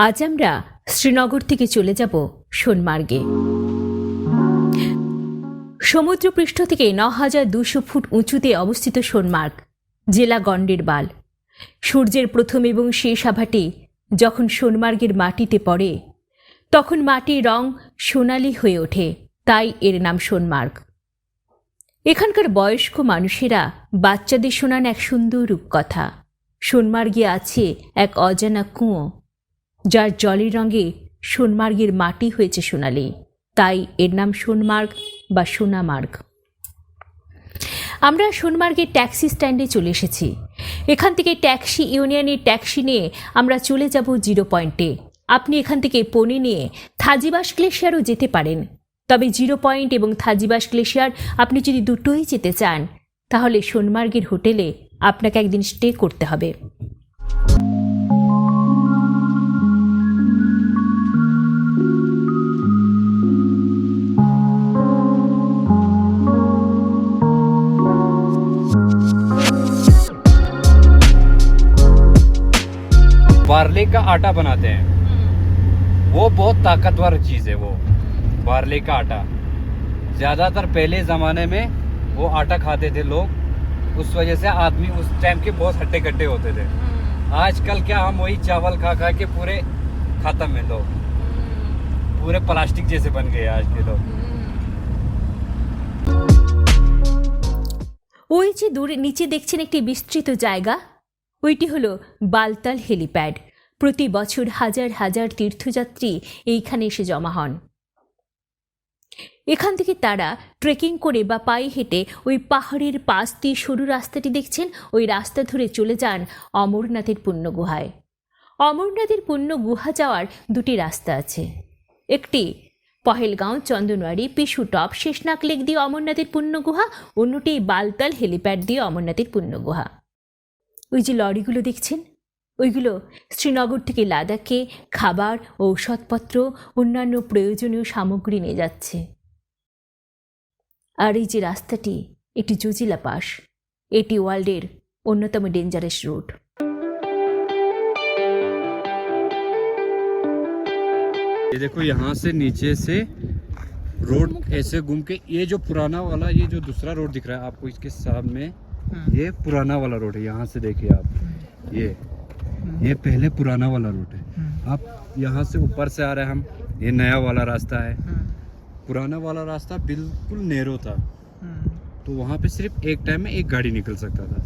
আজ আমরা শ্রীনগর থেকে চলে যাব সোনমার্গে। সমুদ্রপৃষ্ঠ থেকে ৯,২০০ ফুট উঁচুতে অবস্থিত সোনমার্গ জেলা গন্ডেরবাল। সূর্যের প্রথম এবং শেষ আভাটি যখন সোনমার্গের মাটিতে পড়ে তখন মাটির রং সোনালি হয়ে ওঠে, তাই এর নাম সোনমার্গ। এখানকার বয়স্ক মানুষেরা বাচ্চাদের শোনান এক সুন্দর রূপকথা। সোনমার্গে আছে এক অজানা কুঁয়ো, যার জলের রঙে সোনমার্গের মাটি হয়েছে সোনালি, তাই এর নাম সোনমার্গ বা সোনামার্গ। আমরা সোনমার্গের ট্যাক্সি স্ট্যান্ডে চলে এসেছি। এখান থেকে ট্যাক্সি ইউনিয়নের ট্যাক্সি নিয়ে আমরা চলে যাব জিরো পয়েন্টে। আপনি এখান থেকে পনি নিয়ে থাজিবাস গ্লেশিয়ারও যেতে পারেন। তবে জিরো পয়েন্ট এবং থাজিবাস গ্লেশিয়ার আপনি যদি দুটোই যেতে চান, তাহলে সোনমার্গের হোটেলে আপনাকে একদিন স্টে করতে হবে। बार्ले का आटा बनाते हैं, वो बहुत ताकतवर चीज़ है। वो बार्ले का आटा ज़्यादातर पहले ज़माने में वो आटा खाते थे लोग, उस वजह से आदमी उस टाइम के बहुत हट्टे कट्टे होते थे। आजकल क्या हम वही चावल खा खा के पूरे ख़त्म है लोग, पूरे प्लास्टिक जैसे बन गए आज के लोग। ওই যে দূরে নিচে দেখছেন একটি বিস্তৃত জায়গা, ওইটি হলো বালতাল হেলিপ্যাড। প্রতি বছর হাজার হাজার তীর্থযাত্রী এইখানে এসে জমা হন। এখান থেকে তারা ট্রেকিং করে বা পায়ে হেঁটে ওই পাহাড়ের পাশ দিয়ে সরু রাস্তাটি দেখছেন, ওই রাস্তা ধরে চলে যান অমরনাথের পুণ্য গুহায়। অমরনাথের পুণ্য গুহা যাওয়ার দুটি রাস্তা আছে। একটি পহেলগাঁও, চন্দনওয়ারি, পিছু টপ, শেষনাগ লেক দিয়ে অমরনাথের পুণ্য গুহা, অন্যটি বালতাল হেলিপ্যাড দিয়ে অমরনাথের পুণ্য গুহা। ওই যে লরিগুলো দেখছেন, ওইগুলো শ্রীনগর থেকে লাদাখে খাবার, ঔষধপত্র, অন্যান্য প্রয়োজনীয় সামগ্রী নিয়ে যাচ্ছে। আর এই যে রাস্তাটি, এটি জজিলা পাস। এটি ওয়ার্ল্ডের অন্যতম ডেঞ্জারাস রুট। ये देखो यहाँ से नीचे से रोड ऐसे घूम के, ये जो पुराना वाला, ये जो दूसरा रोड दिख रहा है आपको इसके सामने, ये पुराना वाला रोड है। यहाँ से देखिए आप, ये पहले पुराना वाला रोड है। आप यहाँ से ऊपर से आ रहे हैं हम, ये नया वाला रास्ता है। पुराना वाला रास्ता बिल्कुल नैरो था, तो वहाँ पे सिर्फ एक टाइम में एक गाड़ी निकल सकता था।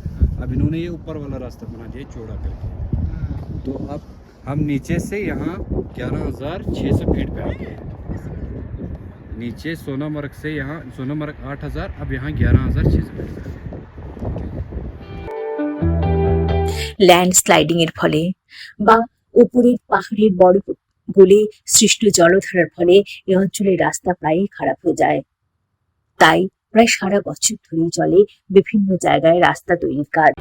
अब इन्होंने ये ऊपर वाला रास्ता बना दिया चौड़ा करके। तो अब हम नीचे से यहाँ 11,600 फीट पे आ गए। नीचे सोनामर्ग से यहाँ, सोनामर्ग 8,000, अब यहाँ 11,600 फीट। ল্যান্ডস্লাইডিংয়ের ফলে বা উপরের পাহাড়ের বরফ গলে সৃষ্ট জলধারার ফলে এই অঞ্চলের রাস্তা প্রায়ই খারাপ হয়ে যায়। তাই প্রায় সারা বছর ধরেই চলে বিভিন্ন জায়গায় রাস্তা তৈরির কাজ।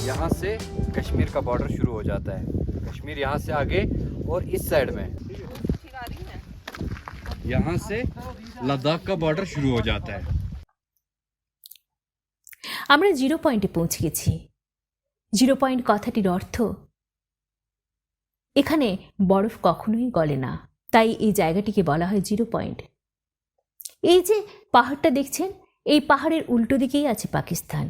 यहाँ से कश्मीर का बॉर्डर शुरू हो जाता है। कश्मीर यहाँ से आगे और इस साइड में यहाँ से लद्दाख का बॉर्डर शुरू हो जाता है। আমরা জিরো পয়েন্টে পৌঁছে গেছি। জিরো পয়েন্ট কথাটির অর্থ এখানে বরফ কখনোই গলে না, তাই এই জায়গাটিকে বলা হয় জিরো পয়েন্ট। এই যে পাহাড়টা দেখছেন, এই পাহাড়ের উল্টো দিকেই আছে পাকিস্তান।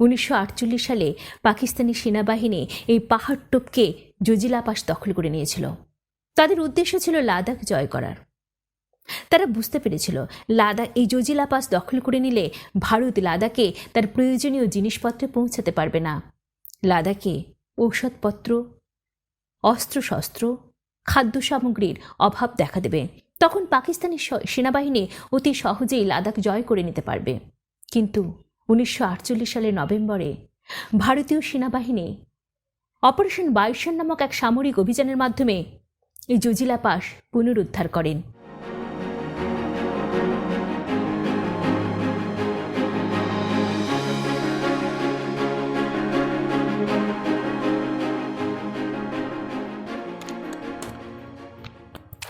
1948 সালে পাকিস্তানি সেনাবাহিনী এই পাহাড় টপকে জজিলা পাস দখল করে নিয়েছিল। তাদের উদ্দেশ্য ছিল লাদাখ জয় করার। তারা বুঝতে পেরেছিল লাদাখ, এই জজিলা পাস দখল করে নিলে ভারত লাদাখে তার প্রয়োজনীয় জিনিসপত্র পৌঁছাতে পারবে না। লাদাখে ঔষধপত্র, অস্ত্রশস্ত্র, খাদ্য সামগ্রীর অভাব দেখা দেবে। তখন পাকিস্তানি সেনাবাহিনী অতি সহজেই লাদাখ জয় করে নিতে পারবে। কিন্তু 1948 সালের নভেম্বরে ভারতীয় সেনাবাহিনী অপারেশন বাইসন নামক এক সামরিক অভিযানের মাধ্যমে এই জজিলা পাস পুনরুদ্ধার করেন।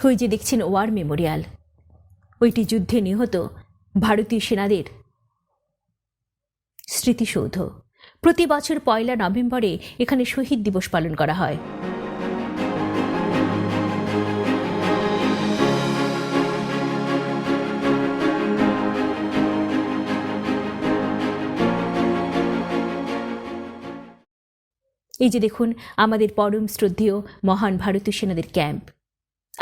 ওই যে দেখছেন ওয়ার মেমোরিয়াল, ওইটি যুদ্ধে নিহত ভারতীয় সেনাদের স্মৃতিসৌধ। প্রতি বছর 1 নভেম্বরে এখানে শহীদ দিবস পালন করা হয়। এই যে দেখুন আমাদের পরম শ্রদ্ধেয় মহান ভারতীয় সেনাদের ক্যাম্প।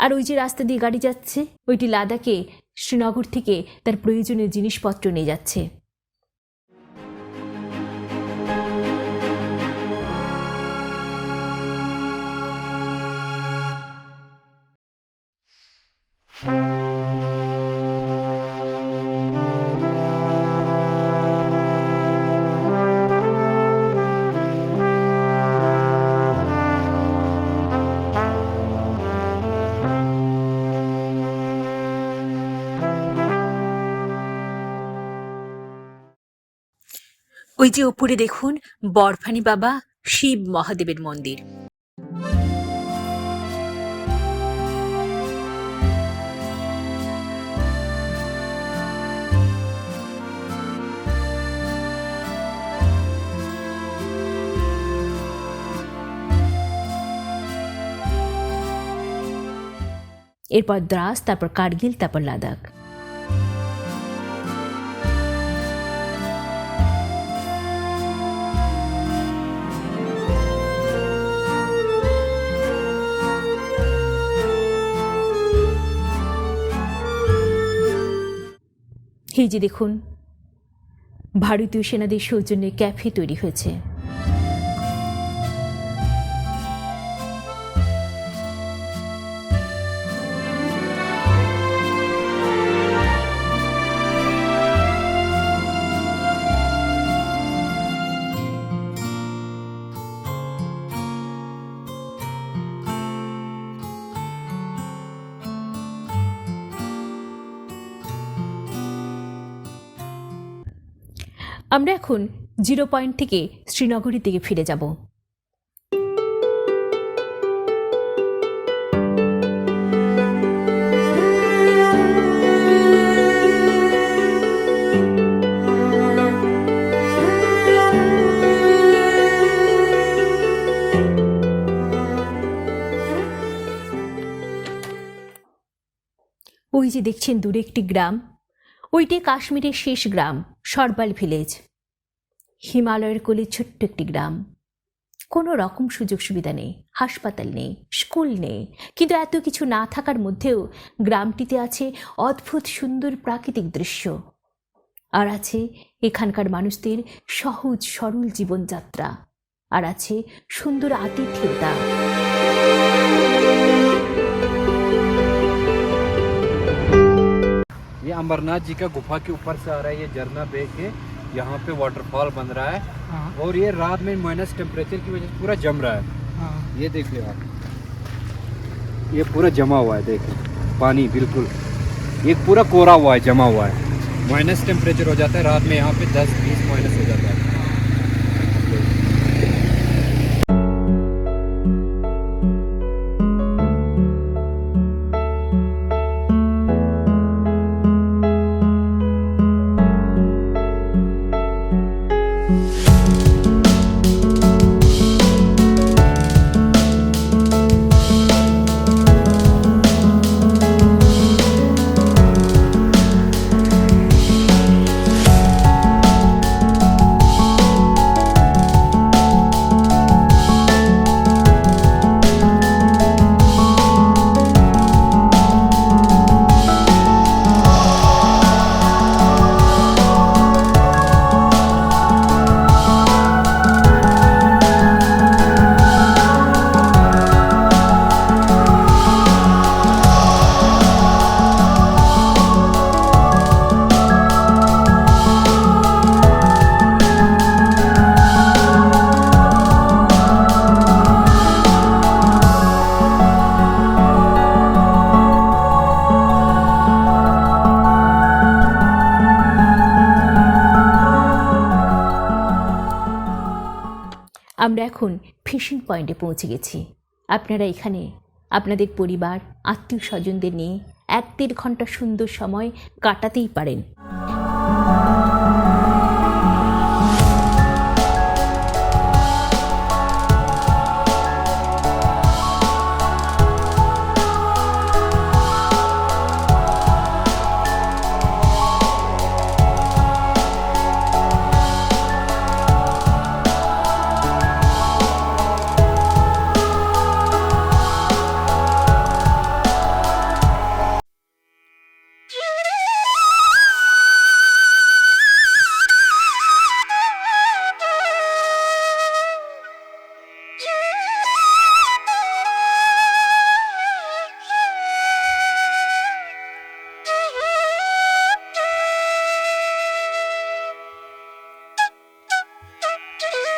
আর ওই যে রাস্তা দিয়ে গাড়ি যাচ্ছে, ওইটি লাদাখে শ্রীনগর থেকে তার প্রয়োজনীয় জিনিসপত্র নিয়ে যাচ্ছে। ওই যে ওপরে দেখুন বরফানি বাবা শিব মহাদেবের মন্দির। এরপর দ্রাস, তারপর কার্গিল, তারপর লাদাখ। এই যে দেখুন ভারতীয় সেনাদের সৌজন্যে ক্যাফে তৈরি হয়েছে। আমরা এখন 0 পয়েন্ট থেকে শ্রীনগরের দিকে ফিরে যাব। ওই যে দেখছেন দূরে একটি গ্রাম, ওইটি কাশ্মীরের শেষ গ্রাম সরবাল ভিলেজ। হিমালয়ের কোলে ছোট্ট একটি গ্রাম, কোনো রকম সুযোগ সুবিধা নেই, হাসপাতাল নেই, স্কুল নেই, কিন্তু এত কিছু না থাকার মধ্যেও গ্রামটিতে আছে অদ্ভুত সুন্দর প্রাকৃতিক দৃশ্য, আর আছে এখানকার মানুষদের সহজ সরল জীবনযাত্রা, আর আছে সুন্দর আতিথেয়তা। ये अमरनाथ जी का गुफा के ऊपर से आ रहा है, ये झरना बह के यहाँ पे वाटरफॉल बन रहा है। और ये रात में माइनस टेम्परेचर की वजह से पूरा जम रहा है। ये देखिए आप, ये पूरा जमा हुआ है, देखिए पानी बिल्कुल ये पूरा कोरा हुआ है, जमा हुआ है। माइनस टेम्परेचर हो जाता है रात में, यहाँ पे 10-20 माइनस हो जाता है। আমরা এখন ফিশিং পয়েন্টে পৌঁছে গেছি। আপনারা এখানে আপনাদের পরিবার আত্মীয় স্বজনদের নিয়ে 1-1.5 ঘন্টা সুন্দর সময় কাটাতেই পারেন।